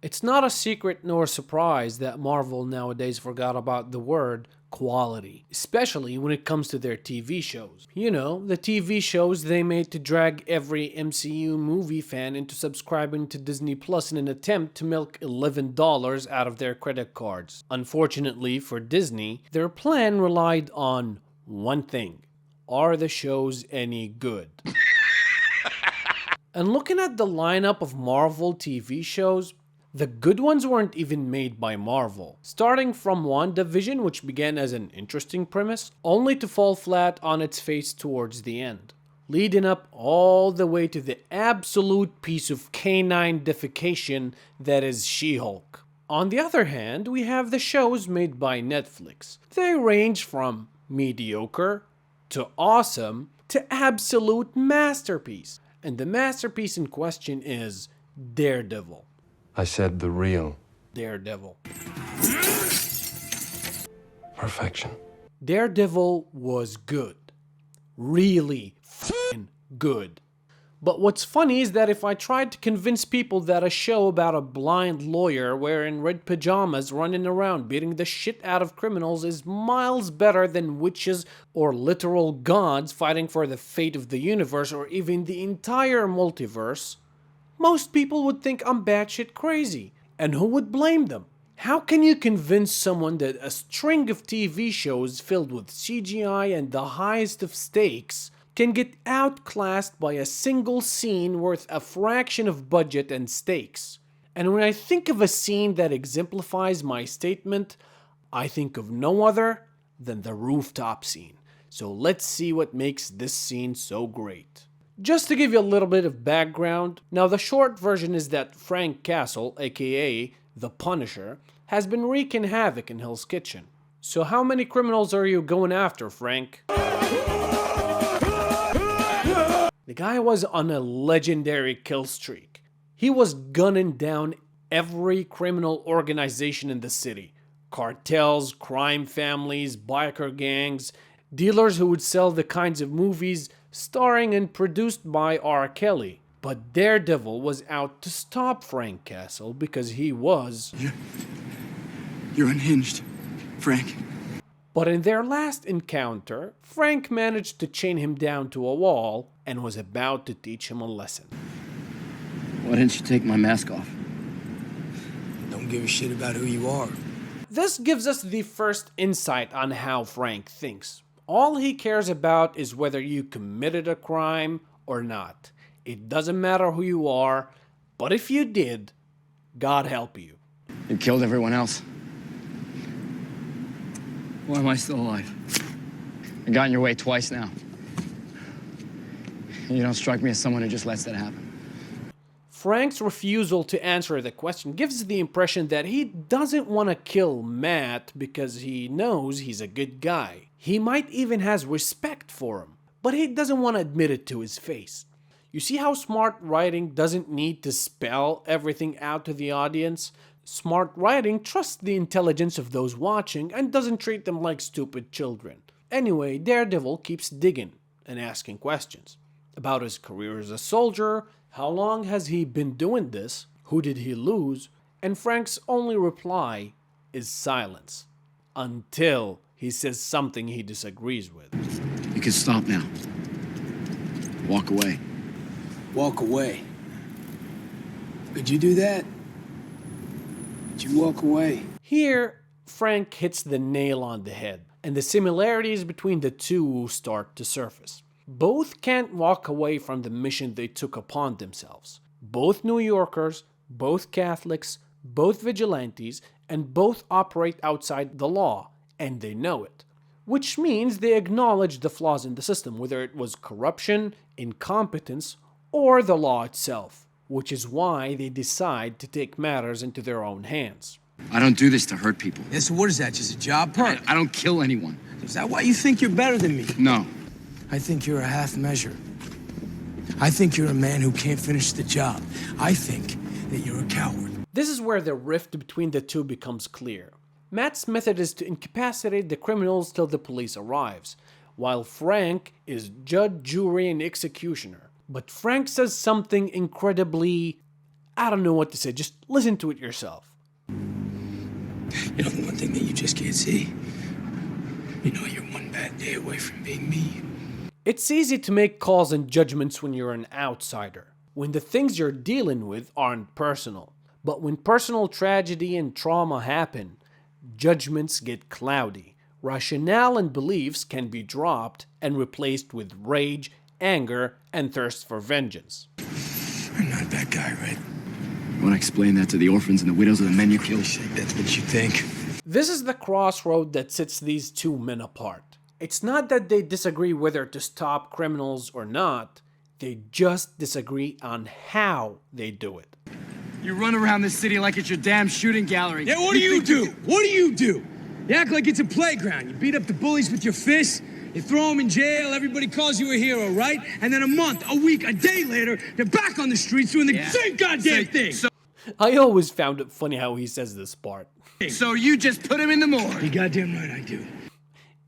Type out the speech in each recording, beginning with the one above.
It's not a secret nor a surprise that Marvel nowadays forgot about the word quality, especially when it comes to their TV shows. You know, the TV shows they made to drag every MCU movie fan into subscribing to Disney Plus in an attempt to milk $11 out of their credit cards. Unfortunately for Disney, their plan relied on one thing. Are the shows any good? And looking at the lineup of Marvel TV shows, the good ones weren't even made by Marvel. Starting from WandaVision, which began as an interesting premise, only to fall flat on its face towards the end. Leading up all the way to the absolute piece of canine defecation that is She-Hulk. On the other hand, we have the shows made by Netflix. They range from mediocre to awesome to absolute masterpiece. And the masterpiece in question is Daredevil. I said the real Daredevil. perfection. Daredevil was good. Really f***ing good. But what's funny is that if I tried to convince people that a show about a blind lawyer wearing red pajamas running around beating the shit out of criminals is miles better than witches or literal gods fighting for the fate of the universe or even the entire multiverse, most people would think I'm batshit crazy. And who would blame them? How can you convince someone that a string of TV shows filled with CGI and the highest of stakes can get outclassed by a single scene worth a fraction of budget and stakes? And when I think of a scene that exemplifies my statement, I think of no other than the rooftop scene. So let's see what makes this scene so great. Just to give you a little bit of background, now the short version is that Frank Castle, aka the Punisher, has been wreaking havoc in Hell's Kitchen. So how many criminals are you going after, Frank? The guy was on a legendary kill streak. He was gunning down every criminal organization in the city. Cartels, crime families, biker gangs, dealers who would sell the kinds of movies starring and produced by R. Kelly. But Daredevil was out to stop Frank Castle because he was... You're unhinged, Frank. But in their last encounter, Frank managed to chain him down to a wall and was about to teach him a lesson. Why didn't you take my mask off? Don't give a shit about who you are. This gives us the first insight on how Frank thinks. All he cares about is whether you committed a crime or not. It doesn't matter who you are, but if you did, God help you. You killed everyone else. Why am I still alive? I got in your way twice now. You don't strike me as someone who just lets that happen. Frank's refusal to answer the question gives the impression that he doesn't want to kill Matt because he knows he's a good guy. He might even has respect for him, but he doesn't want to admit it to his face. You see how smart writing doesn't need to spell everything out to the audience? Smart writing trusts the intelligence of those watching and doesn't treat them like stupid children. Anyway, Daredevil keeps digging and asking questions about his career as a soldier, how long has he been doing this, who did he lose, and Frank's only reply is silence. Until he says something he disagrees with. You can stop now. Walk away. Walk away. Could you do that? Could you walk away? Here, Frank hits the nail on the head, and the similarities between the two start to surface. Both can't walk away from the mission they took upon themselves. Both New Yorkers, both Catholics, both vigilantes, and both operate outside the law, and they know it. Which means they acknowledge the flaws in the system, whether it was corruption, incompetence, or the law itself, which is why they decide to take matters into their own hands. I don't do this to hurt people. Yeah, so what is that, just a job perk? I don't kill anyone. Is that why you think you're better than me? No. I think you're a half measure. I think you're a man who can't finish the job. I think that you're a coward. This is where the rift between the two becomes clear. Matt's method is to incapacitate the criminals till the police arrives, while Frank is judge, jury, and executioner. But Frank says something incredibly I don't know what to say, just listen to it yourself. You know the one thing that you just can't see? You know you're one bad day away from being me. It's easy to make calls and judgments when you're an outsider, when the things you're dealing with aren't personal. But when personal tragedy and trauma happen, judgments get cloudy. Rationale and beliefs can be dropped and replaced with rage, anger, and thirst for vengeance. I'm not that guy, right? You want to explain that to the orphans and the widows of the men you killed? Shit, that's what you think. This is the crossroad that sets these two men apart. It's not that they disagree whether to stop criminals or not, they just disagree on how they do it. You run around this city like it's your damn shooting gallery. Yeah, what do you do? What do you do? You act like it's a playground. You beat up the bullies with your fists. You throw them in jail. Everybody calls you a hero, right? And then a month, a week, a day later, they're back on the streets doing the same goddamn thing. I always found it funny how he says this part. So you just put him in the morgue. You goddamn right I do.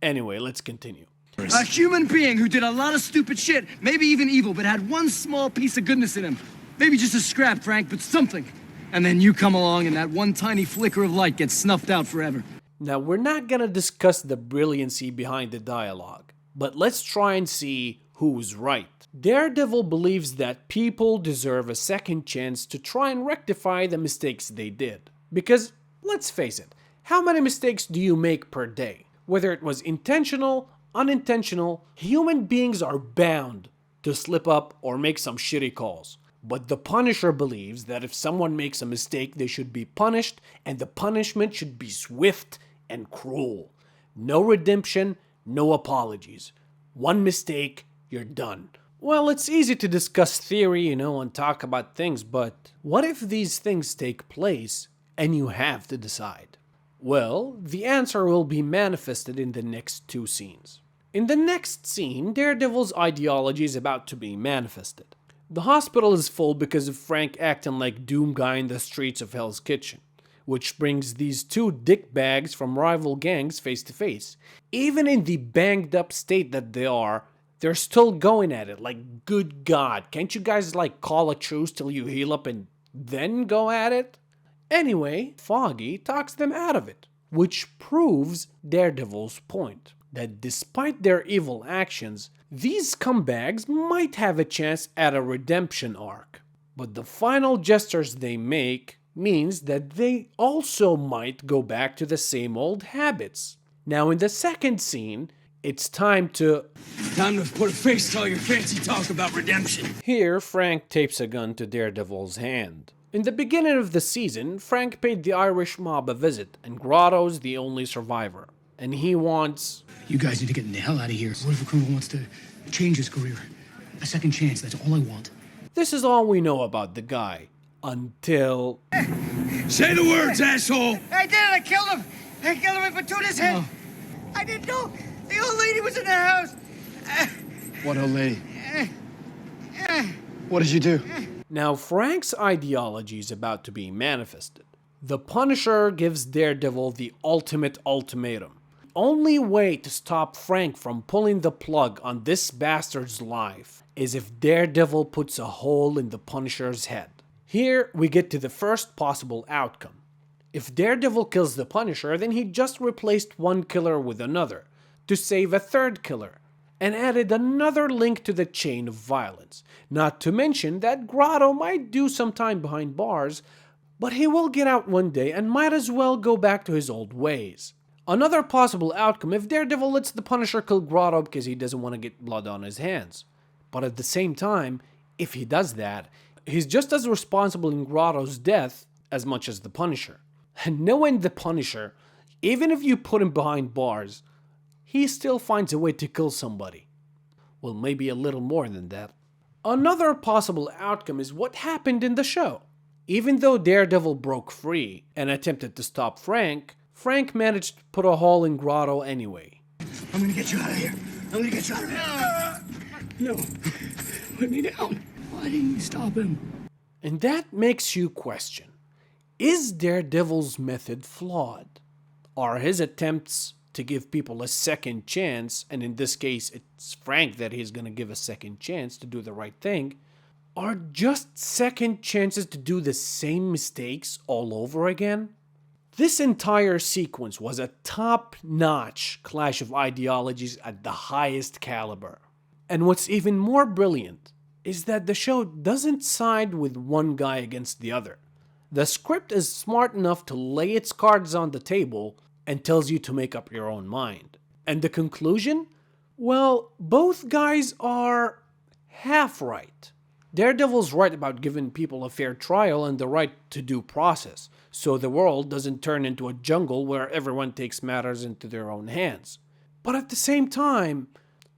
Anyway, let's continue. A human being who did a lot of stupid shit, maybe even evil, but had one small piece of goodness in him. Maybe just a scrap, Frank, but something. And then you come along and that one tiny flicker of light gets snuffed out forever. Now, we're not gonna discuss the brilliancy behind the dialogue, but let's try and see who's right. Daredevil believes that people deserve a second chance to try and rectify the mistakes they did. Because, let's face it, how many mistakes do you make per day? Whether it was intentional, unintentional, human beings are bound to slip up or make some shitty calls. But the Punisher believes that if someone makes a mistake, they should be punished, and the punishment should be swift and cruel. No redemption, no apologies. One mistake, you're done. Well, it's easy to discuss theory, and talk about things, but what if these things take place and you have to decide? Well, the answer will be manifested in the next two scenes. In the next scene, Daredevil's ideology is about to be manifested. The hospital is full because of Frank acting like Doom Guy in the streets of Hell's Kitchen, which brings these two dickbags from rival gangs face to face. Even in the banged up state that they are, they're still going at it, like, good God, can't you guys call a truce till you heal up and then go at it? Anyway, Foggy talks them out of it, which proves Daredevil's point, that despite their evil actions, these scumbags might have a chance at a redemption arc. But the final gestures they make means that they also might go back to the same old habits. Now in the second scene, it's time to put a face to all your fancy talk about redemption. Here, Frank tapes a gun to Daredevil's hand. In the beginning of the season, Frank paid the Irish mob a visit, and Grotto's the only survivor. And he wants... You guys need to get the hell out of here. What if a criminal wants to change his career? A second chance, that's all I want. This is all we know about the guy. Until... Say the words, asshole! I did it! I killed him! I killed him! I put his head! I didn't know! The old lady was in the house! What old lady? What did you do? Now, Frank's ideology is about to be manifested. The Punisher gives Daredevil the ultimate ultimatum. The only way to stop Frank from pulling the plug on this bastard's life is if Daredevil puts a hole in the Punisher's head. Here, we get to the first possible outcome. If Daredevil kills the Punisher, then he just replaced one killer with another to save a third killer, and added another link to the chain of violence. Not to mention that Grotto might do some time behind bars, but he will get out one day and might as well go back to his old ways. Another possible outcome if Daredevil lets the Punisher kill Grotto because he doesn't want to get blood on his hands. But at the same time, if he does that, he's just as responsible in Grotto's death as much as the Punisher. And knowing the Punisher, even if you put him behind bars, he still finds a way to kill somebody. Well, maybe a little more than that. Another possible outcome is what happened in the show. Even though Daredevil broke free and attempted to stop Frank, Frank managed to put a hole in Grotto anyway. I'm gonna get you out of here. I'm gonna get you out of here. No. Put me down. Why didn't you stop him? And that makes you question, is Daredevil's method flawed? Are his attempts to give people a second chance, and in this case it's Frank that he's going to give a second chance to do the right thing, are just second chances to do the same mistakes all over again. This entire sequence was a top-notch clash of ideologies at the highest caliber. And what's even more brilliant is that the show doesn't side with one guy against the other. The script is smart enough to lay its cards on the table and tells you to make up your own mind. And the conclusion? Well, both guys are half right. Daredevil's right about giving people a fair trial and the right to due process, so the world doesn't turn into a jungle where everyone takes matters into their own hands. But at the same time,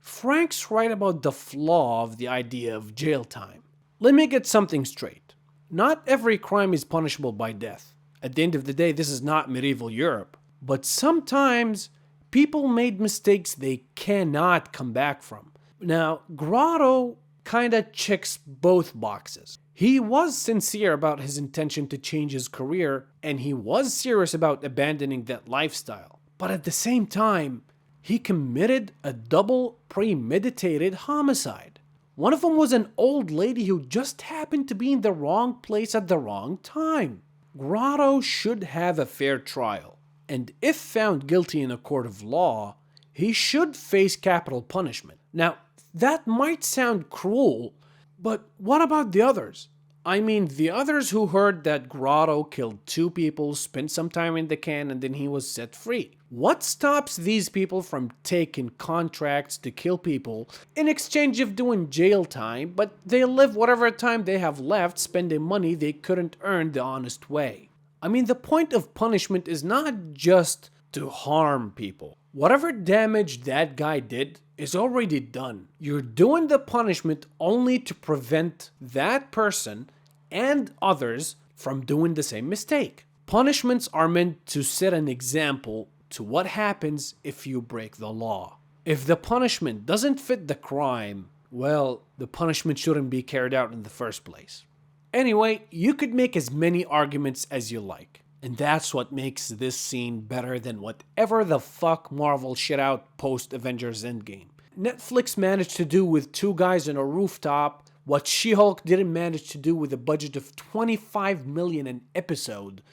Frank's right about the flaw of the idea of jail time. Let me get something straight. Not every crime is punishable by death. At the end of the day, this is not medieval Europe. But sometimes, people made mistakes they cannot come back from. Now, Grotto kinda checks both boxes. He was sincere about his intention to change his career, and he was serious about abandoning that lifestyle. But at the same time, he committed a double premeditated homicide. One of them was an old lady who just happened to be in the wrong place at the wrong time. Grotto should have a fair trial, and if found guilty in a court of law, he should face capital punishment. Now, that might sound cruel, but what about the others? I mean, the others who heard that Grotto killed 2 people, spent some time in the can, and then he was set free. What stops these people from taking contracts to kill people in exchange of doing jail time, but they live whatever time they have left spending money they couldn't earn the honest way? I mean, the point of punishment is not just to harm people. Whatever damage that guy did is already done. You're doing the punishment only to prevent that person and others from doing the same mistake. Punishments are meant to set an example to what happens if you break the law. If the punishment doesn't fit the crime, well, the punishment shouldn't be carried out in the first place. Anyway, you could make as many arguments as you like. And that's what makes this scene better than whatever the fuck Marvel shit out post-Avengers Endgame. Netflix managed to do with 2 guys on a rooftop what She-Hulk didn't manage to do with a budget of $25 million an episode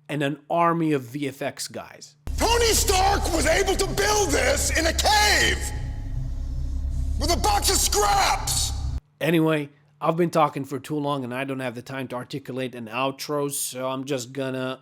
and an army of VFX guys. Tony Stark was able to build this in a cave with a box of scraps. Anyway, I've been talking for too long and I don't have the time to articulate an outro, so I'm just gonna